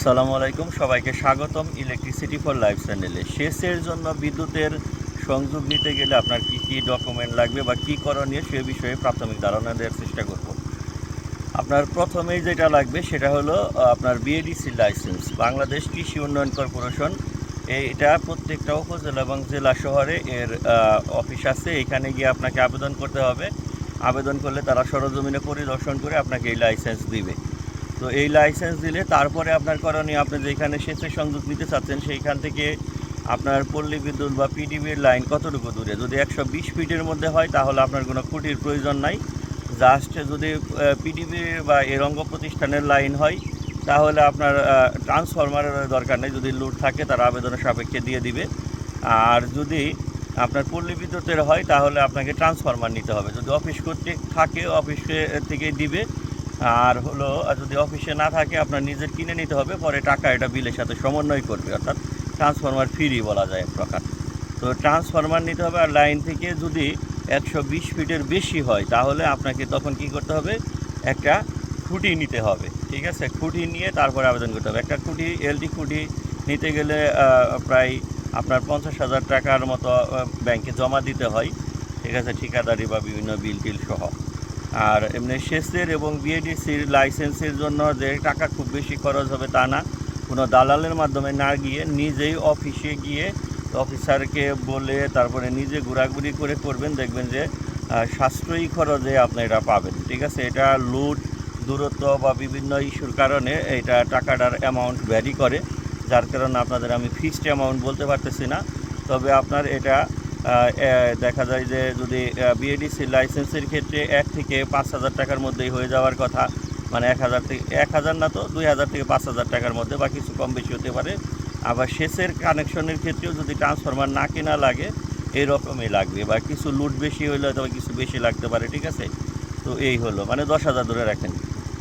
আসসালামু আলাইকুম, সবাইকে স্বাগতম ইলেকট্রিসিটি ফর লাইফ চ্যানেলে। সেচের জন্য বিদ্যুতের সংযোগ নিতে গেলে আপনার কি কি ডকুমেন্ট লাগবে বা কী করণীয় সে বিষয়ে প্রাথমিক ধারণা দেওয়ার চেষ্টা করব। আপনার প্রথমেই যেটা লাগবে সেটা হলো আপনার বিএডিসি লাইসেন্স, বাংলাদেশ কৃষি উন্নয়ন কর্পোরেশন। এটা প্রত্যেকটা উপজেলা এবং জেলা শহরে এর অফিস আছে। এখানে গিয়ে আপনাকে আবেদন করতে হবে। আবেদন করলে তারা সরজমিনে পরিদর্শন করে আপনাকে এই লাইসেন্স দিবে। তো এই লাইসেন্স দিলে তারপরে আপনার করণীয়, আপনি যেখানে সেচের সংযোগ নিতে চাচ্ছেন সেইখান থেকে আপনার পল্লী বিদ্যুৎ বা পিডিবির লাইন কতটুকু দূরে। যদি 120 ফিটের মধ্যে হয় তাহলে আপনার কোনো খুঁটির প্রয়োজন নাই। জাস্ট যদি পিডিবি বা এর অঙ্গ প্রতিষ্ঠানের লাইন হয় তাহলে আপনার ট্রান্সফরমারের দরকার নেই। যদি লোড থাকে তারা আবেদনের সাপেক্ষে দিয়ে দিবে। আর যদি আপনার পল্লী বিদ্যুতের হয় তাহলে আপনাকে ট্রান্সফরমার নিতে হবে। যদি অফিস কর্তৃক থাকে অফিসে থেকে দিবে। আর হলো যদি অফিসে না থাকে আপনার নিজের কিনে নিতে হবে, পরে টাকা এটা বিলের সাথে সমন্বয় করবে, অর্থাৎ ট্রান্সফরমার ফ্রি বলা যায় এক প্রকার। তো ট্রান্সফরমার নিতে হবে। আর লাইন থেকে যদি 120 ফিটের বেশি হয় তাহলে আপনাকে তখন কি করতে হবে, একটা খুঁটি নিতে হবে। ঠিক আছে, খুঁটি নিয়ে তারপরে আবেদন করতে হবে। একটা খুঁটি এলটি খুঁটি নিতে গেলে প্রায় আপনার 50,000 টাকার মতো ব্যাংকে জমা দিতে হয়। ঠিক আছে, ঠিকাদারি বা বিভিন্ন বিল টিল সহ। আর এমনি সেচের এবং বিএডিসির লাইসেন্সের জন্য যে টাকা খুব বেশি খরচ হবে তা না। কোনো দালালের মাধ্যমে না গিয়ে নিজেই অফিসে গিয়ে অফিসারকে বলে তারপরে নিজে ঘোরাঘুরি করে করবেন, দেখবেন যে সাশ্রয়ী খরচে আপনি এটা পাবেন। ঠিক আছে, এটা লোড দূরত্ব বা বিভিন্ন ইস্যুর কারণে এটা টাকাটার অ্যামাউন্ট ভ্যারি করে, যার কারণে আপনাদের আমি ফিক্সড অ্যামাউন্ট বলতে পারতেছি না। তবে আপনার এটা দেখা যায় যে যদি বিএডিসি লাইসেন্সের ক্ষেত্রে 1 থেকে 5,000 টাকার মধ্যেই হয়ে যাওয়ার কথা, মানে 1,000 থেকে 1,000 না তো 2,000 থেকে 5,000 টাকার মধ্যে, বা কিছু কম বেশি হতে পারে। আবার সেচের কানেকশনের ক্ষেত্রেও যদি ট্রান্সফরমার না কেনা লাগে এরকমই লাগবে, বা কিছু লুট বেশি হইলে হয়তো কিছু বেশি লাগতে পারে। ঠিক আছে, তো এই হলো মানে 10,000 ধরে রাখেন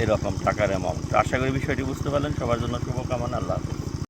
এরকম টাকার অ্যামাউন্ট। আশা করি বিষয়টি বুঝতে পারলেন। সবার জন্য শুভকামনা। আল্লাহ হাফেজ।